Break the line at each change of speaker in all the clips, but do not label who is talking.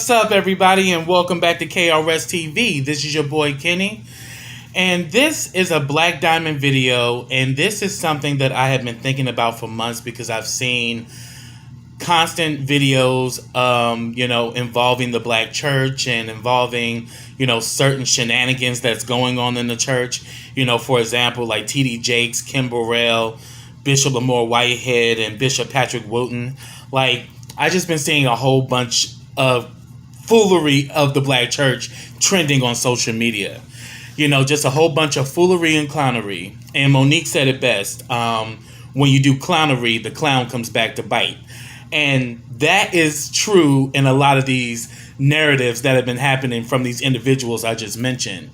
What's up, everybody, and welcome back to KRSTV. This is your boy Kenny, and this is a Black Diamond video, and this is something that I have been thinking about for months because I've seen constant videos, involving the Black church and involving, certain shenanigans that's going on in the church. For example, like T.D. Jakes, Kim Burrell, Bishop Lamor Whiehead, and Bishop Patrick Wooten. Like, I just been seeing a whole bunch of foolery of the Black church trending on social media. Just a whole bunch of foolery and clownery. And Monique said it best. When you do clownery, the clown comes back to bite. And that is true in a lot of these narratives that have been happening from these individuals I just mentioned.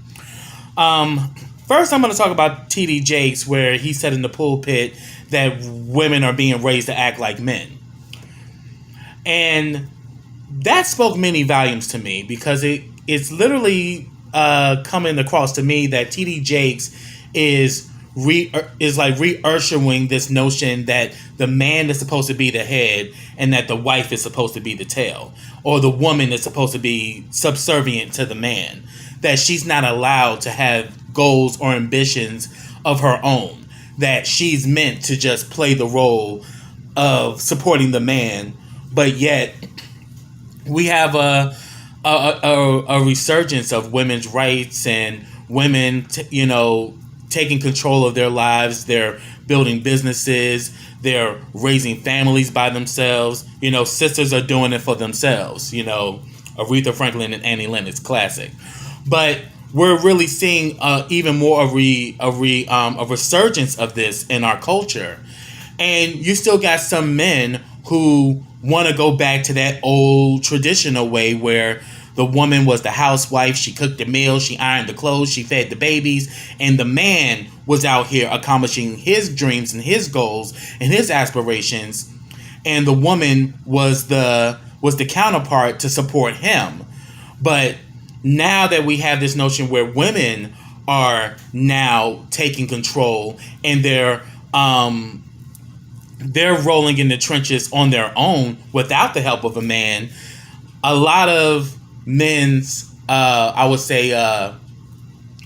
First, I'm going to talk about T.D. Jakes, where he said in the pulpit that women are being raised to act like men. And that spoke many volumes to me because it's literally coming across to me that T.D. Jakes is like re-ushering this notion that the man is supposed to be the head and that the wife is supposed to be the tail, or the woman is supposed to be subservient to the man, that she's not allowed to have goals or ambitions of her own, that she's meant to just play the role of supporting the man. But yet we have a resurgence of women's rights and women, taking control of their lives. They're building businesses. They're raising families by themselves. Sisters are doing it for themselves. Aretha Franklin and Annie Lennox, classic. But we're really seeing even more a resurgence of this in our culture. And you still got some men who want to go back to that old traditional way where the woman was the housewife. She cooked the meal, she ironed the clothes, she fed the babies, and the man was out here accomplishing his dreams and his goals and his aspirations, and the woman was the counterpart to support him. But now that we have this notion where women are now taking control and they're rolling in the trenches on their own without the help of a man, a lot of men's,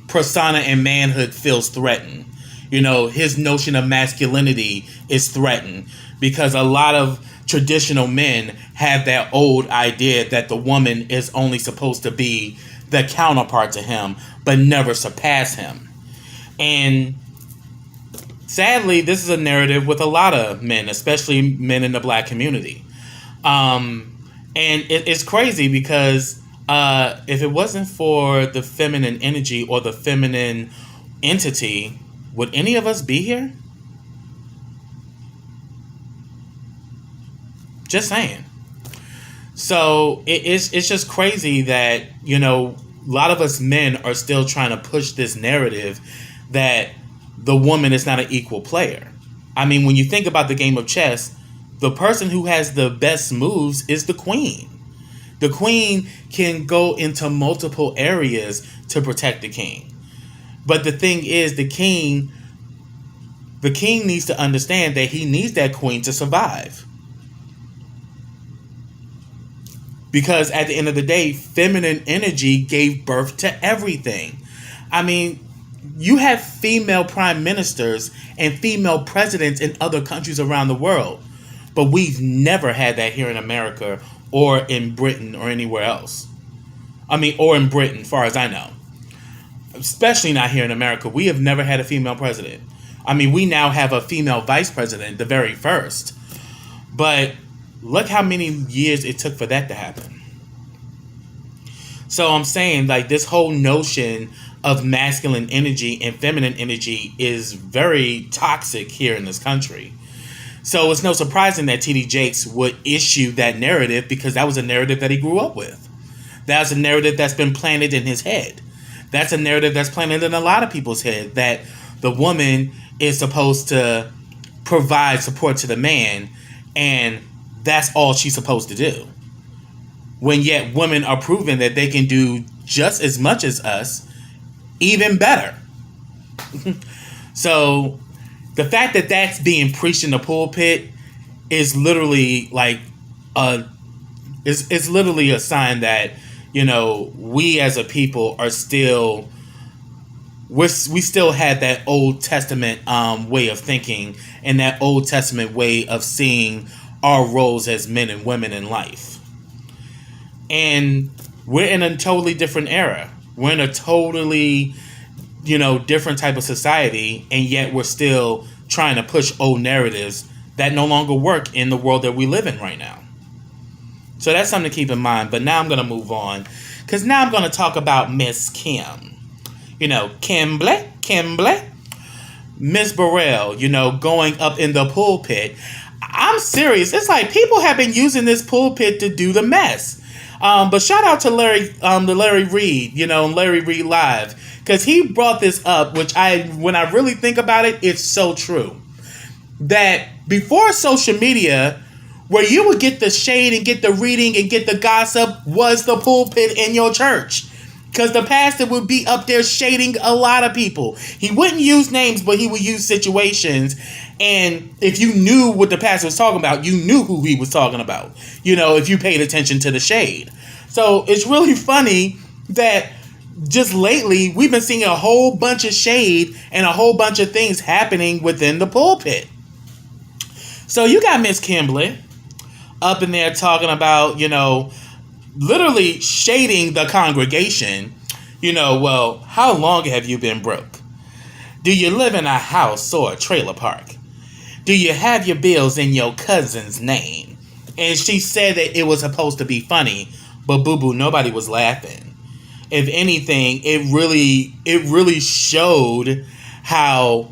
persona and manhood feels threatened. His notion of masculinity is threatened because a lot of traditional men have that old idea that the woman is only supposed to be the counterpart to him, but never surpass him. And sadly, this is a narrative with a lot of men, especially men in the Black community. And it's crazy because if it wasn't for the feminine energy or the feminine entity, would any of us be here? Just saying. So it's just crazy that, a lot of us men are still trying to push this narrative that the woman is not an equal player. I mean, when you think about the game of chess, the person who has the best moves is the queen. The queen can go into multiple areas to protect the king. But the thing is, the king needs to understand that he needs that queen to survive. Because at the end of the day, feminine energy gave birth to everything. I mean, you have female prime ministers and female presidents in other countries around the world. But we've never had that here in America or in Britain or anywhere else. Or in Britain, as far as I know. Especially not here in America. We have never had a female president. We now have a female vice president, the very first. But look how many years it took for that to happen. So I'm saying, like, this whole notion of masculine energy and feminine energy is very toxic here in this country. So it's no surprising that T.D. Jakes would issue that narrative because that was a narrative that he grew up with. That's a narrative that's been planted in his head. That's a narrative that's planted in a lot of people's head, that the woman is supposed to provide support to the man and that's all she's supposed to do. When yet women are proven that they can do just as much as us, even better. So the fact that that's being preached in the pulpit is literally like it's literally a sign that, we as a people are still, we still had that Old Testament way of thinking and that Old Testament way of seeing our roles as men and women in life. And we're in a totally different era. We're in a totally, different type of society, and yet we're still trying to push old narratives that no longer work in the world that we live in right now. So that's something to keep in mind. But now I'm going to move on, because now I'm going to talk about Miss Kim. Kimberly, Miss Burrell, going up in the pulpit. I'm serious. It's like people have been using this pulpit to do the mess. But shout out to Larry Reed, Larry Reed Live, because he brought this up, which when I really think about it, it's so true. That before social media, where you would get the shade and get the reading and get the gossip, was the pulpit in your church. Because the pastor would be up there shading a lot of people. He wouldn't use names, but he would use situations. And if you knew what the pastor was talking about, you knew who he was talking about, if you paid attention to the shade. So it's really funny that just lately we've been seeing a whole bunch of shade and a whole bunch of things happening within the pulpit. So you got Miss Kimberly up in there talking about, literally shading the congregation. Well, how long have you been broke? Do you live in a house or a trailer park? Do you have your bills in your cousin's name? And she said that it was supposed to be funny, but boo-boo, nobody was laughing. If anything, it really showed how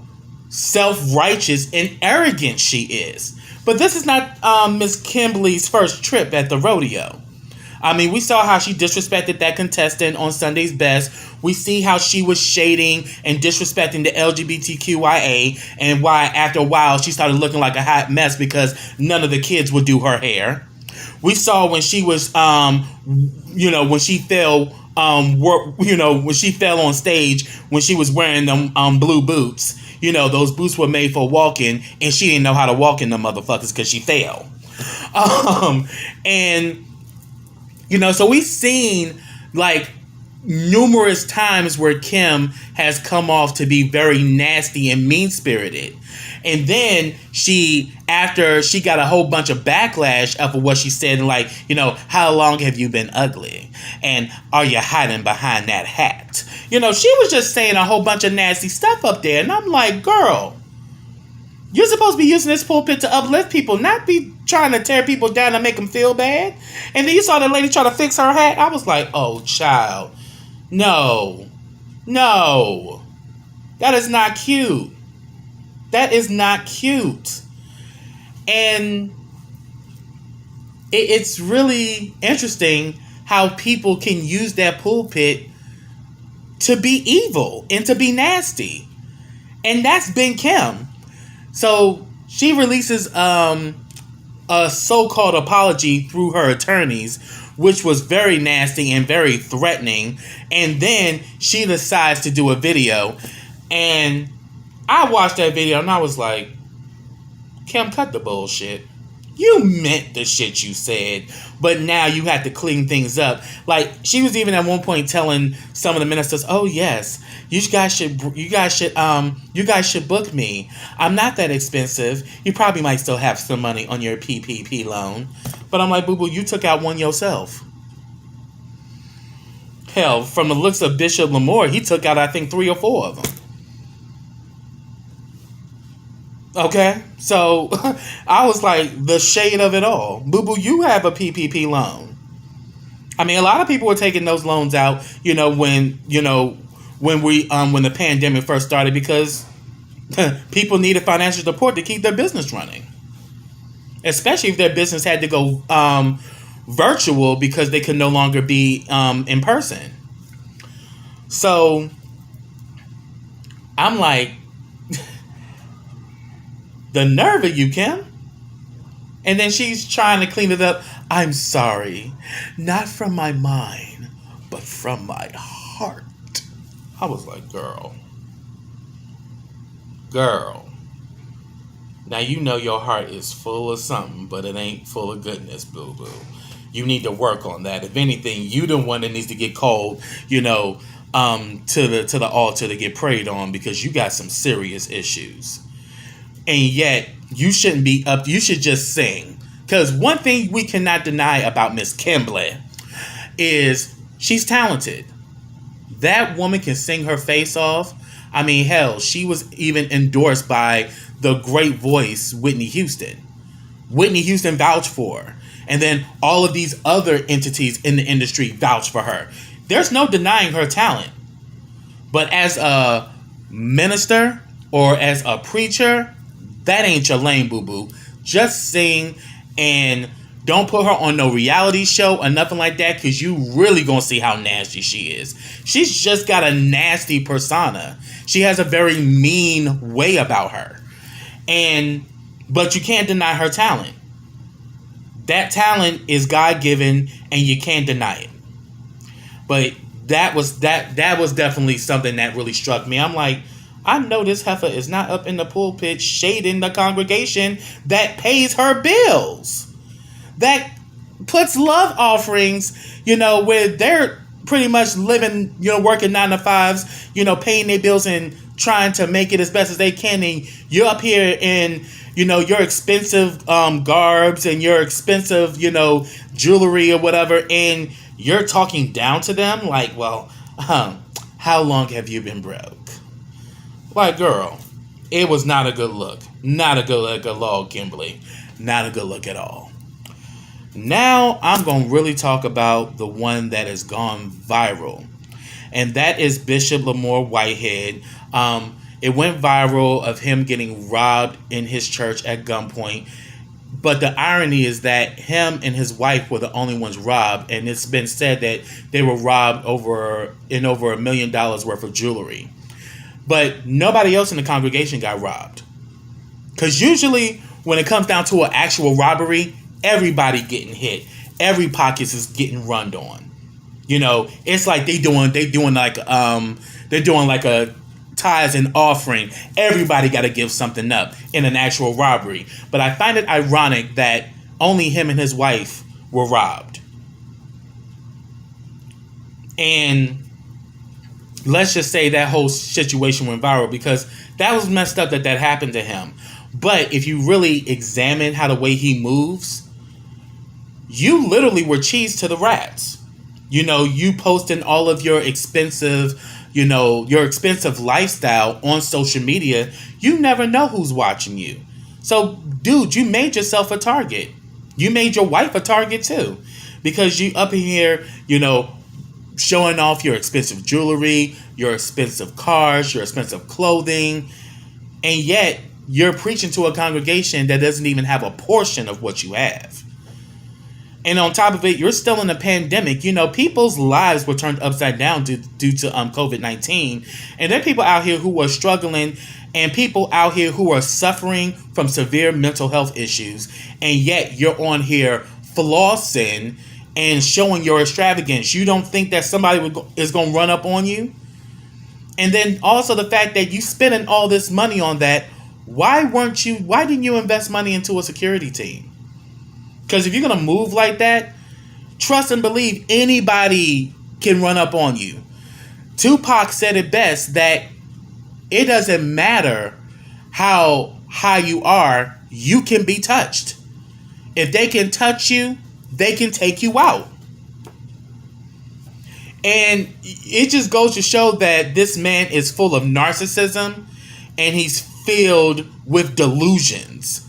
self-righteous and arrogant she is. But this is not Miss Kimberly's first trip at the rodeo. I mean, we saw how she disrespected that contestant on Sunday's Best. We see how she was shading and disrespecting the LGBTQIA, and why after a while she started looking like a hot mess because none of the kids would do her hair. We saw when she was, when she fell, when she fell on stage, when she was wearing them blue boots. Those boots were made for walking, and she didn't know how to walk in them motherfuckers because she fell. So we've seen like numerous times where Kim has come off to be very nasty and mean-spirited. And then after she got a whole bunch of backlash of what she said, like, how long have you been ugly? And are you hiding behind that hat? She was just saying a whole bunch of nasty stuff up there. And I'm like, girl, you're supposed to be using this pulpit to uplift people, not be trying to tear people down and make them feel bad. And then you saw the lady try to fix her hat. I was like, oh, child. No. That is not cute. That is not cute. And it's really interesting how people can use that pulpit to be evil and to be nasty. And that's been Kim. So she releases a so-called apology through her attorneys, which was very nasty and very threatening. And then she decides to do a video. And I watched that video and I was like, Kim, cut the bullshit. You meant the shit you said, but now you have to clean things up. Like, she was even at one point telling some of the ministers, "Oh yes, you guys should book me. I'm not that expensive. You probably might still have some money on your PPP loan." But I'm like, boo boo, you took out one yourself. Hell, from the looks of Bishop Lamor, he took out I think 3 or 4 of them. Okay, so I was like, the shade of it all. Boo boo, you have a PPP loan. I mean, a lot of people were taking those loans out, when the pandemic first started, because people needed financial support to keep their business running. Especially if their business had to go virtual because they could no longer be in person. So I'm like, the nerve of you, Kim. And then she's trying to clean it up. I'm sorry. Not from my mind, but from my heart. I was like, girl. Now you know your heart is full of something, but it ain't full of goodness, boo-boo. you need to work on that. If anything, you the one that needs to get called, to the altar to get prayed on, because you got some serious issues. And yet you shouldn't be up. You should just sing. Because one thing we cannot deny about Miss Kimberly is she's talented. That woman can sing her face off. I mean, hell, she was even endorsed by the great voice Whitney Houston. Whitney Houston vouched for her. And then all of these other entities in the industry vouch for her. There's no denying her talent. But as a minister or as a preacher, that ain't your lane, boo-boo. Just sing, and don't put her on no reality show or nothing like that, because you really gonna see how nasty she is. She's just got a nasty persona. She has a very mean way about her. But you can't deny her talent. That talent is God-given, and you can't deny it. But that was definitely something that really struck me. I'm like, I know this heifer is not up in the pulpit shading the congregation that pays her bills, that puts love offerings, where they're pretty much living, working 9 to 5s, paying their bills and trying to make it as best as they can. And you're up here in, your expensive garbs and your expensive, jewelry or whatever, and you're talking down to them like, well, how long have you been broke? Like, girl, it was not a good look. Not a good look at all, Kimberly. Not a good look at all. Now, I'm going to really talk about the one that has gone viral. And that is Bishop Lamor Whiehead. It went viral of him getting robbed in his church at gunpoint. But the irony is that him and his wife were the only ones robbed. And it's been said that they were robbed over $1 million worth of jewelry. But nobody else in the congregation got robbed. Because usually when it comes down to an actual robbery, everybody getting hit. Every pocket is getting run on. It's like they're doing like a tithes and offering. Everybody got to give something up in an actual robbery. But I find it ironic that only him and his wife were robbed. And let's just say that whole situation went viral because that was messed up that happened to him. But if you really examine how the way he moves, you literally were cheese to the rats. You posting all of your expensive, your expensive lifestyle on social media. You never know who's watching you. So, dude, you made yourself a target. You made your wife a target too. Because you up in here, showing off your expensive jewelry, your expensive cars, your expensive clothing, and yet you're preaching to a congregation that doesn't even have a portion of what you have. And on top of it, you're still in a pandemic. People's lives were turned upside down due to COVID-19. And there are people out here who are struggling, and people out here who are suffering from severe mental health issues. And yet you're on here flossing and showing your extravagance. You don't think that somebody is going to run up on you? And then also the fact that you spending all this money on that, why didn't you invest money into a security team? Because if you're going to move like that, trust and believe anybody can run up on you. Tupac said it best that it doesn't matter how high you are, you can be touched. If they can touch you, they can take you out. And it just goes to show that this man is full of narcissism and he's filled with delusions.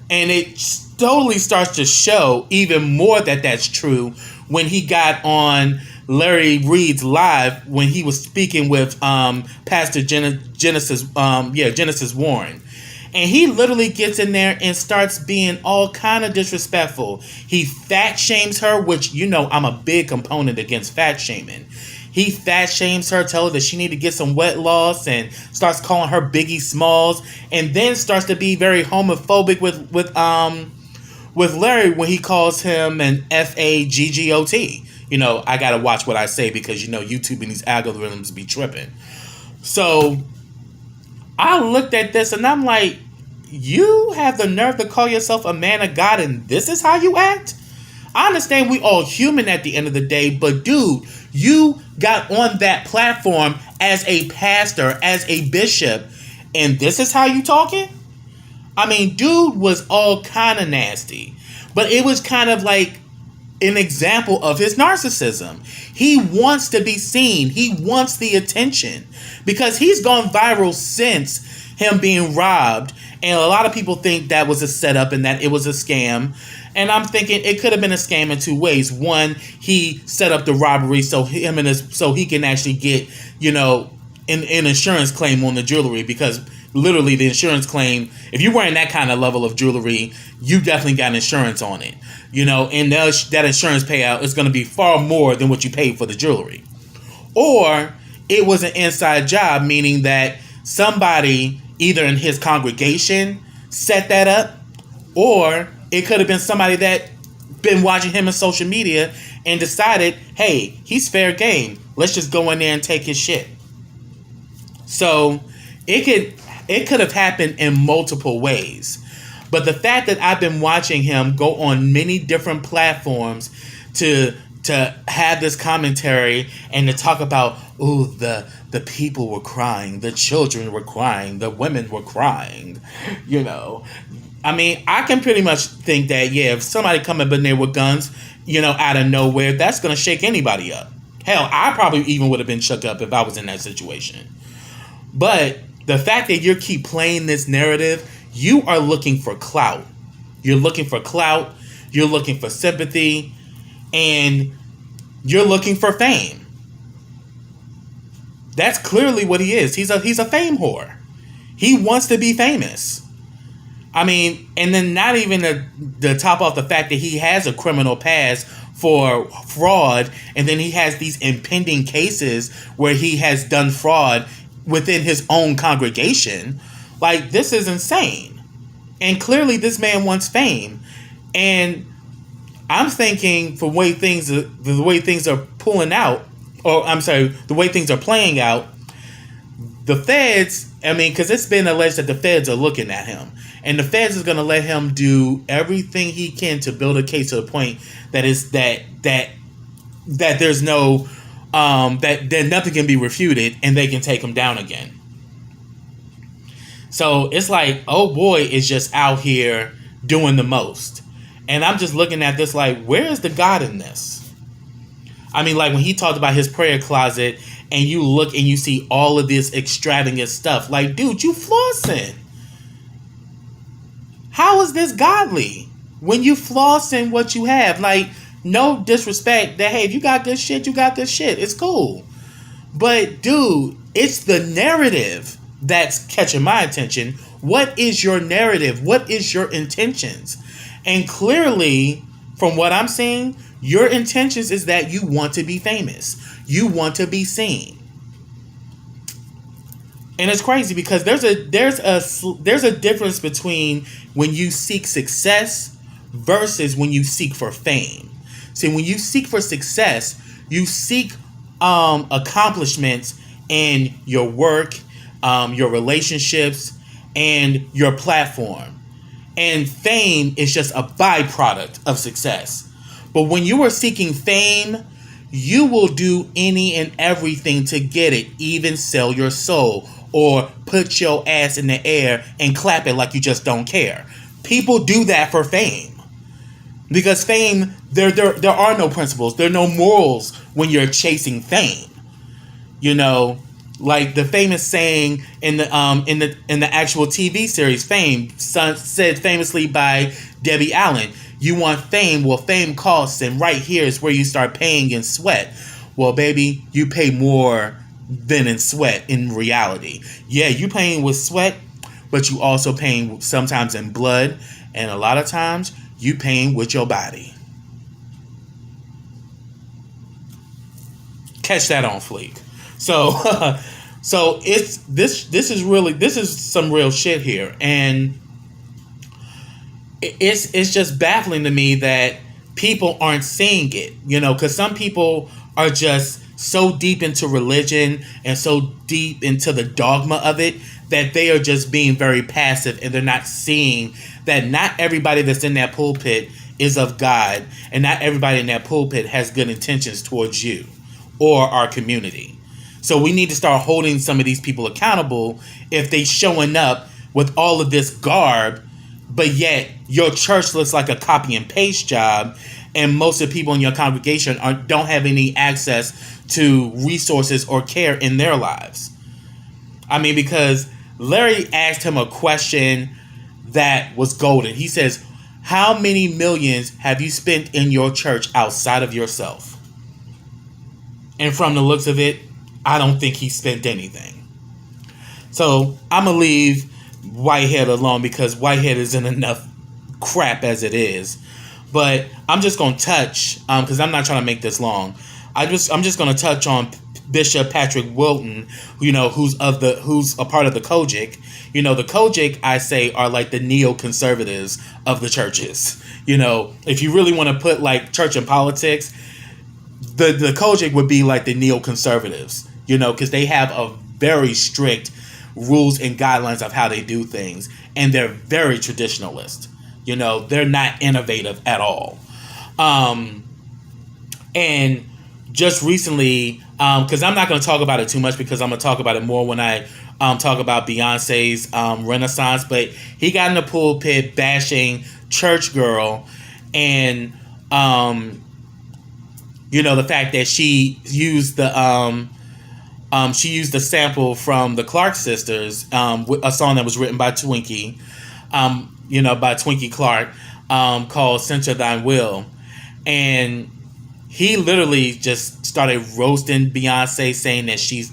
And it totally starts to show even more that that's true when he got on Larry Reed's Live when he was speaking with Pastor Genesis Warren. And he literally gets in there and starts being all kind of disrespectful. He fat shames her, which, I'm a big component against fat shaming. He fat shames her, tells her that she need to get some wet loss, and starts calling her Biggie Smalls, and then starts to be very homophobic with Larry when he calls him an FAGGOT. I gotta watch what I say because YouTube and these algorithms be tripping. So I looked at this and I'm like, you have the nerve to call yourself a man of God and this is how you act? I understand we all human at the end of the day, but dude, you got on that platform as a pastor, as a bishop, and this is how you talking? I mean, dude was all kind of nasty, but it was kind of like an example of his narcissism. He wants to be seen. He wants the attention because he's gone viral since him being robbed. And a lot of people think that was a setup and that it was a scam. And I'm thinking it could have been a scam in two ways. One, he set up the robbery so he can actually get, an insurance claim on the jewelry, because literally the insurance claim, if you're wearing that kind of level of jewelry, you definitely got insurance on it. And that insurance payout is going to be far more than what you paid for the jewelry. Or it was an inside job, meaning that somebody either in his congregation set that up, or it could have been somebody that been watching him on social media and decided, hey, he's fair game. Let's just go in there and take his shit. So it could have happened in multiple ways. But the fact that I've been watching him go on many different platforms to have this commentary and to talk about, the people were crying, the children were crying, the women were crying, I mean, I can pretty much think that, if somebody come up in there with guns, out of nowhere, that's going to shake anybody up. Hell, I probably even would have been shook up if I was in that situation. But the fact that you keep playing this narrative, you are looking for clout. You're looking for clout. You're looking for sympathy. And you're looking for fame. That's clearly what he is. He's a fame whore. He wants to be famous. I mean, and then not even to top off the fact that he has a criminal past for fraud, and then he has these impending cases where he has done fraud within his own congregation. Like, this is insane. And clearly this man wants fame. And I'm thinking the way things are pulling out, the way things are playing out, the feds, because it's been alleged that the feds are looking at him. And the feds is going to let him do everything he can to build a case to the point that is that there's no that nothing can be refuted and they can take him down again. So it's like, oh boy, is just out here doing the most. And I'm just looking at this like, where is the God in this? I mean, like when he talked about his prayer closet and you look and you see all of this extravagant stuff, like, dude, you flossing. How is this godly when you flossing what you have? Like, no disrespect that, hey, if you got good shit, you got good shit. It's cool. But, dude, it's the narrative that's catching my attention. What is your narrative? What is your intentions? And clearly, from what I'm seeing, your intentions is that you want to be famous. You want to be seen. And it's crazy because there's a difference between when you seek success versus when you seek for fame. See, when you seek for success, you seek accomplishments in your work, your relationships, and your platform. And fame is just a byproduct of success. But when you are seeking fame, you will do any and everything to get it, even sell your soul or put your ass in the air and clap it like you just don't care. People do that for fame. Because fame, there are no principles. There are no morals when you're chasing fame. Like the famous saying in the actual TV series Fame, said famously by Debbie Allen, you want fame? Well, fame costs, and right here is where you start paying in sweat. Well, baby, you pay more than in sweat in reality. Yeah, you paying with sweat, but you also paying sometimes in blood, and a lot of times you paying with your body. Catch that on fleek. So it's this is some real shit here, and it's just baffling to me that people aren't seeing it, because some people are just so deep into religion and so deep into the dogma of it that they are just being very passive, and they're not seeing that not everybody that's in that pulpit is of God, and not everybody in that pulpit has good intentions towards you or our community. So we need to start holding some of these people accountable if they showing up with all of this garb, but yet your church looks like a copy and paste job, and most of the people in your congregation don't have any access to resources or care in their lives. I mean, because Larry asked him a question that was golden. He says, how many millions have you spent in your church outside of yourself? And from the looks of it, I don't think he spent anything. So I'm going to leave Whiehead alone because Whiehead is in enough crap as it is. But I'm just going to touch, because I'm not trying to make this long. I'm just going to touch on Bishop Patrick Wilton, who's a part of the cogic. The cogic, I say, are like the neoconservatives of the churches. If you really want to put like church and politics, the cogic would be like the neoconservatives, because they have a very strict rules and guidelines of how they do things, and they're very traditionalist. They're not innovative at all. And just recently, because I'm not going to talk about it too much because I'm going to talk about it more when I talk about Beyonce's Renaissance, but he got in the pulpit bashing Church Girl and the fact that she used the sample from the Clark Sisters, a song that was written by Twinkie, by Twinkie Clark, called Center Thine Will. And he literally just started roasting Beyonce, saying that she's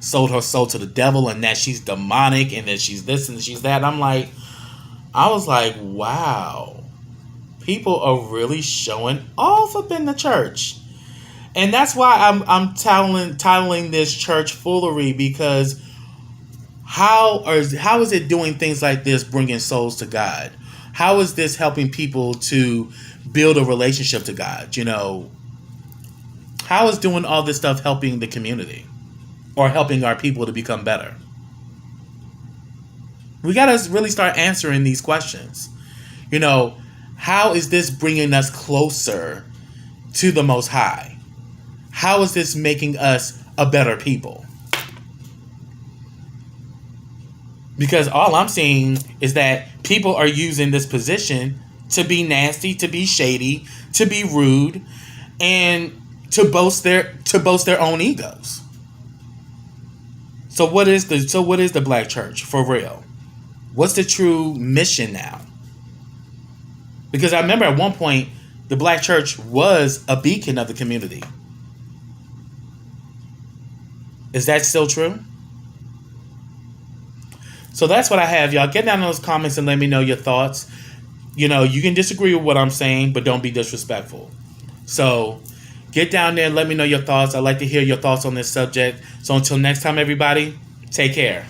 sold her soul to the devil and that she's demonic and that she's this and she's that. I was like, wow, people are really showing off up in the church. And that's why I'm titling this church Foolery, because how is it doing things like this, bringing souls to God? How is this helping people to build a relationship to God? How is doing all this stuff helping the community or helping our people to become better? We got to really start answering these questions. How is this bringing us closer to the Most High? How is this making us a better people? Because all I'm seeing is that people are using this position to be nasty, to be shady, to be rude, and to boast their own egos. So what is the black church for real? What's the true mission now? Because I remember at one point the black church was a beacon of the community. Is that still true? So that's what I have, y'all. Get down in those comments and let me know your thoughts. You can disagree with what I'm saying, but don't be disrespectful. So get down there and let me know your thoughts. I'd like to hear your thoughts on this subject. So until next time, everybody, take care.